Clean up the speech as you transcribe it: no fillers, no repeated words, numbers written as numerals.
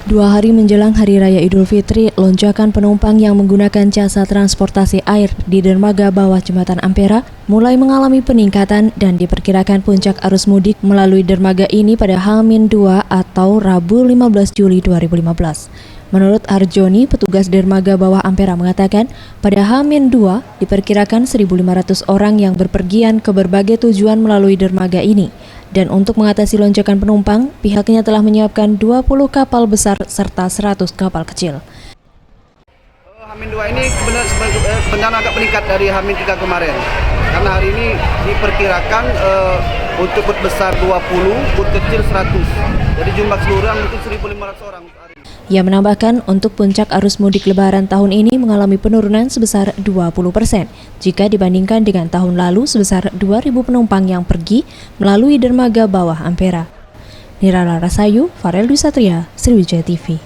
2 hari menjelang Hari Raya Idul Fitri, lonjakan penumpang yang menggunakan jasa transportasi air di dermaga bawah Jembatan Ampera mulai mengalami peningkatan dan diperkirakan puncak arus mudik melalui dermaga ini pada H-2 atau Rabu 15 Juli 2015. Menurut Arjoni, petugas dermaga bawah Ampera mengatakan, pada H-2 diperkirakan 1.500 orang yang berpergian ke berbagai tujuan melalui dermaga ini. Dan untuk mengatasi lonjakan penumpang, pihaknya telah menyiapkan 20 kapal besar serta 100 kapal kecil. H-2 ini sebenarnya agak meningkat dari H-3 kemarin. Karena hari ini diperkirakan untuk boot besar 20, boot kecil 100. Jadi jumlah keseluruhan mungkin 1.500 orang hari ini. Ia menambahkan untuk puncak arus mudik lebaran tahun ini mengalami penurunan sebesar 20% jika dibandingkan dengan tahun lalu sebesar 2.000 penumpang yang pergi melalui dermaga bawah Ampera. Nirala Rasayu, Farel Dwi Satria, Sriwijaya TV.